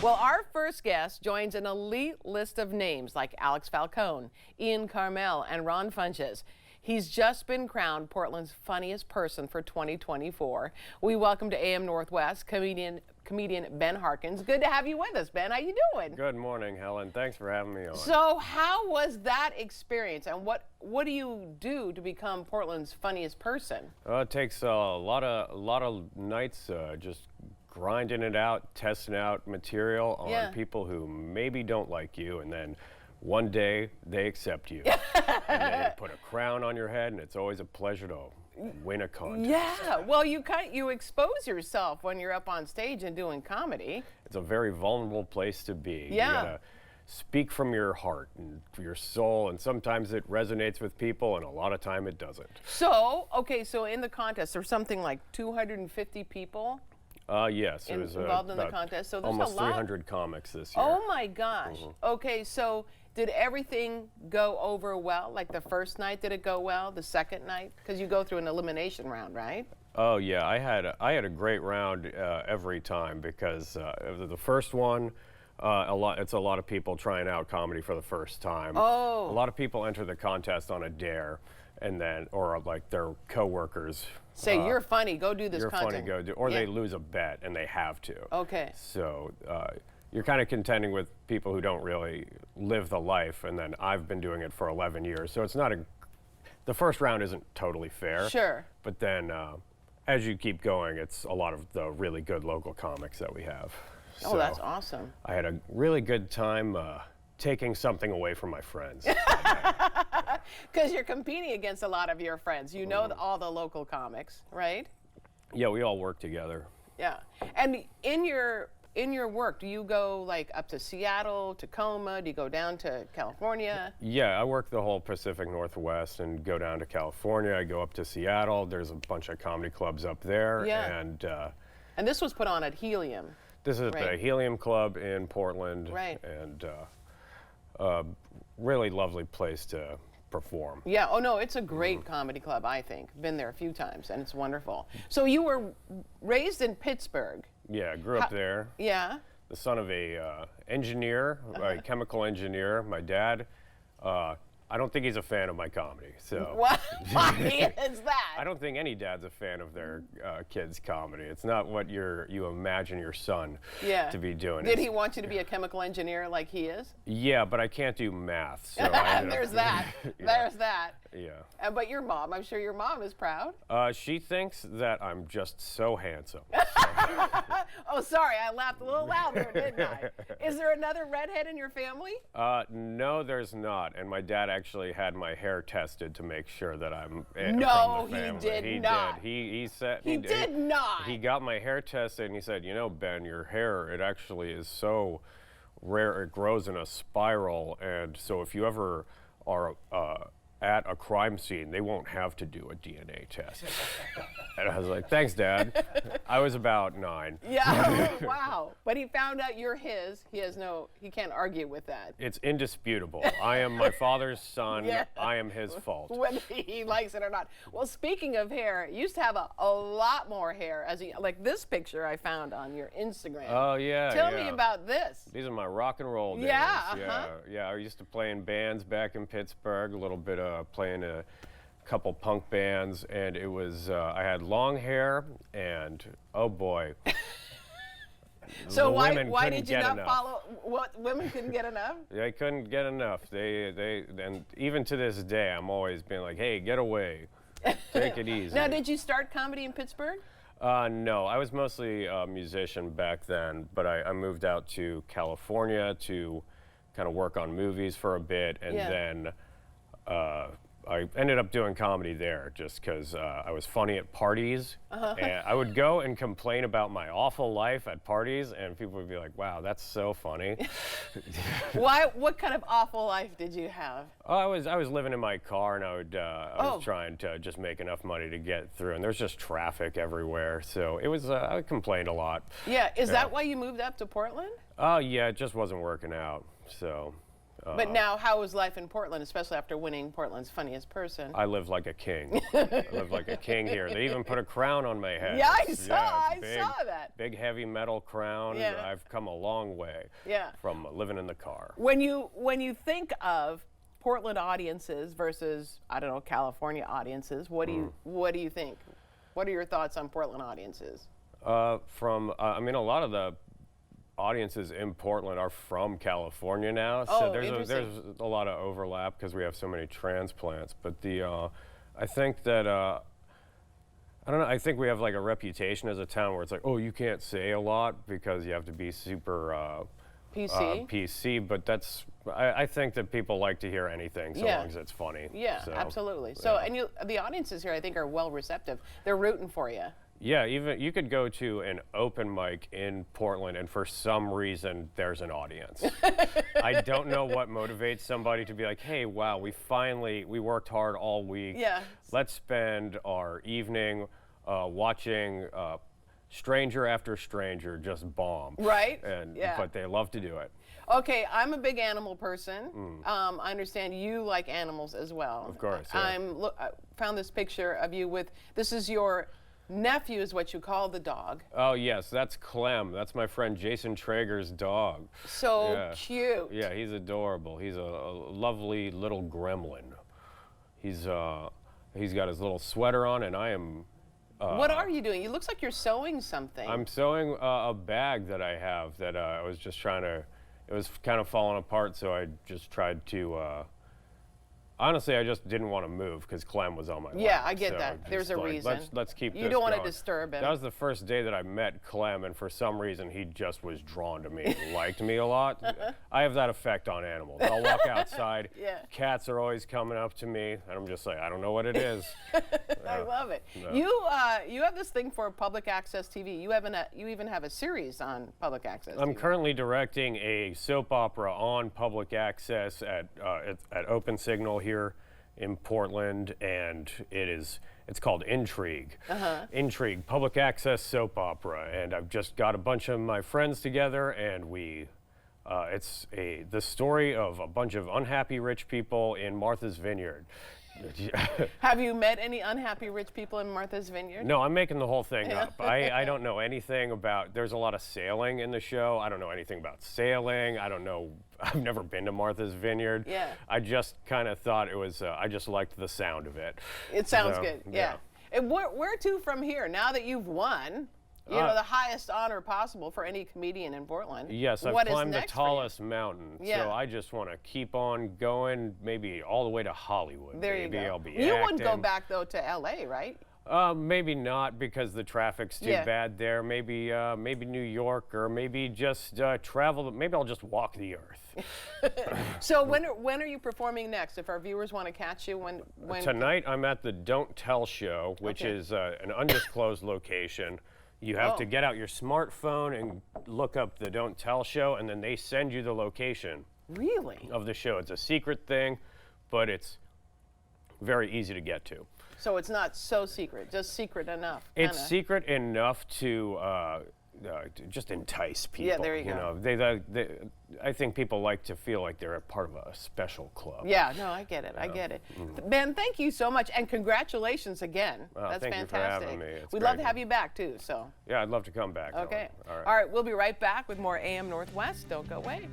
Well, our first guest joins an elite list of names like Alex Falcone, Ian Carmel, and Ron Funches. He's just been crowned Portland's funniest person for 2024. We welcome to AM Northwest comedian Ben Harkins. Good to have you with us, Ben. How you doing? Good morning, Helen. Thanks for having me on. So, how was that experience, and what do you do to become Portland's funniest person? It takes a lot of nights just grinding it out, testing out material on people who maybe don't like you, and then one day they accept you. And then you put a crown on your head, and it's always a pleasure to win a contest. Yeah, well, you expose yourself when you're up on stage and doing comedy. It's a very vulnerable place to be. Yeah. You gotta speak from your heart and your soul, and sometimes it resonates with people, and a lot of time it doesn't. So, okay, so in the contest, there's something like 250 people. Yes, it was involved in the contest. So there's almost a lot. 300 comics this year. Oh my gosh. Okay, so did everything go over well? Like the first night, did it go well? The second night, because you go through an elimination round, right? Oh yeah, I had a great round every time because the first one, it's a lot of people trying out comedy for the first time. Oh. A lot of people enter the contest on a dare, and then or like their coworkers say you're funny, go do this you're content. funny, go do, or they lose a bet and they have to. Okay. So you're kind of contending with people who don't really live the life, and then I've been doing it for 11 years, so it's not the first round isn't totally fair. Sure. But then as you keep going, it's a lot of the really good local comics that we have. Oh, So that's awesome. I had a really good time taking something away from my friends. Because you're competing against a lot of your friends. You know all the local comics, right? Yeah, we all work together. Yeah. And in your work, do you go like up to Seattle, Tacoma? Do you go down to California? Yeah, I work the whole Pacific Northwest and go down to California. I go up to Seattle. There's a bunch of comedy clubs up there. Yeah. And this was put on at Helium. This is the Helium Club in Portland. Right. And really lovely place to perform. Yeah, oh no, it's a great comedy club, I think. Been there a few times, and it's wonderful. So you were raised in Pittsburgh. Yeah, I grew up there. Yeah. The son of a engineer, a chemical engineer. My dad, I don't think he's a fan of my comedy. So Why is that? I don't think any dad's a fan of their kids' comedy. It's not what you imagine your son to be doing. Did he want you to be a chemical engineer like he is? Yeah, but I can't do math. So There's that. There's that. Yeah. But your mom, I'm sure your mom is proud. She thinks that I'm just so handsome. Oh, sorry, I laughed a little louder, didn't I? Is there another redhead in your family? No, there's not. And my dad actually had my hair tested to make sure that I'm No, from the family. he did He not. Did. He said He did not. He got my hair tested and he said, you know, Ben, your hair, it actually is so rare, it grows in a spiral, and so if you ever are at a crime scene, they won't have to do a DNA test. And I was like, thanks, Dad. I was about 9. Yeah, wow. But he found out you're his. He can't argue with that. It's indisputable. I am my father's son. Yeah. I am his fault. Whether he likes it or not. Well, speaking of hair, you used to have a lot more hair. Like this picture I found on your Instagram. Oh, yeah. Tell me about this. These are my rock and roll days. Yeah, Yeah, I used to play in bands back in Pittsburgh, a little bit playing a couple punk bands, and it was, I had long hair, and oh boy. So why did you not follow, what, women couldn't get enough? They couldn't get enough. And even to this day, I'm always being like, hey, get away. Take it easy. Now, did you start comedy in Pittsburgh? No, I was mostly a musician back then, but I moved out to California to kind of work on movies for a bit, and then I ended up doing comedy there just because I was funny at parties. And I would go and complain about my awful life at parties, and people would be like, wow, that's so funny. What kind of awful life did you have? I was living in my car, and I was trying to just make enough money to get through, and there's just traffic everywhere. So it was, I complained a lot. Yeah, is that why you moved up to Portland? Oh, yeah, it just wasn't working out. So But now, how is life in Portland, especially after winning Portland's Funniest Person? I live like a king. I live like a king here. They even put a crown on my head. Yeah, I It's saw that. Big heavy metal crown. Yeah. I've come a long way from living in the car. When you think of Portland audiences versus, I don't know, California audiences, what do you think? What are your thoughts on Portland audiences? I mean, a lot of the audiences in Portland are from California now, so there's a lot of overlap because we have so many transplants. But I think that I don't know. I think we have like a reputation as a town where it's like, oh, you can't say a lot because you have to be super PC. But I think that people like to hear anything so long as it's funny. Yeah, so, absolutely. So and the audiences here, I think, are well receptive. They're rooting for you. Yeah, even you could go to an open mic in Portland and for some reason there's an audience. I don't know what motivates somebody to be like, hey, wow, we worked hard all week. Yeah. Let's spend our evening watching stranger after stranger just bomb. Right. But they love to do it. Okay, I'm a big animal person. I understand you like animals as well. Of course. Yeah. I found this picture of you with, this is your nephew is what you call the dog. Oh, yes, that's Clem. That's my friend Jason Traeger's dog. So cute. Yeah, he's adorable. He's a lovely little gremlin. He's got his little sweater on, and I am... what are you doing? It looks like you're sewing something. I'm sewing a bag that I have that I was just trying to... It was kind of falling apart, so I just tried to... Honestly, I just didn't want to move because Clem was on my lap. Yeah, I get that. There's a reason. Let's keep this You don't want going. to disturb him. That was the first day that I met Clem, and for some reason, he just was drawn to me and liked me a lot. I have that effect on animals. I'll walk outside. Cats are always coming up to me, and I'm just like, I don't know what it is. I love it. No. You have this thing for public access TV. You even have a series on public access TV. I'm currently directing a soap opera on public access at Open Signal here in Portland, and it's called Intrigue. Intrigue, public access soap opera, and I've just got a bunch of my friends together, and it's the story of a bunch of unhappy rich people in Martha's Vineyard. Have you met any unhappy rich people in Martha's Vineyard? No, I'm making the whole thing up. I don't know anything about, there's a lot of sailing in the show. I don't know anything about sailing. I don't know, I've never been to Martha's Vineyard. Yeah. I just kind of thought it was, I just liked the sound of it. It sounds good, yeah. And where to from here? Now that you've won, you know, the highest honor possible for any comedian in Portland. Yes, I've climbed the tallest mountain. Yeah. So I just want to keep on going, maybe all the way to Hollywood. There maybe you go. I'll be You wouldn't go back, though, to L.A., right? Maybe not because the traffic's too bad there. Maybe New York, or maybe just travel. Maybe I'll just walk the earth. So when are you performing next? If our viewers want to catch you, when? Tonight I'm at the Don't Tell Show, which is an undisclosed location. You have to get out your smartphone and look up the Don't Tell Show, and then they send you the location. Really? Of the show. It's a secret thing, but it's very easy to get to. So it's not so secret, just secret enough. It's secret enough to just entice people. Yeah, there you go. I think people like to feel like they're a part of a special club. Yeah, no, I get it. I get it. Ben, thank you so much, and congratulations again. That's thank fantastic. you for having me. We'd love to have you back too. So. Yeah, I'd love to come back. Okay. All right. All right. We'll be right back with more AM Northwest. Don't go away.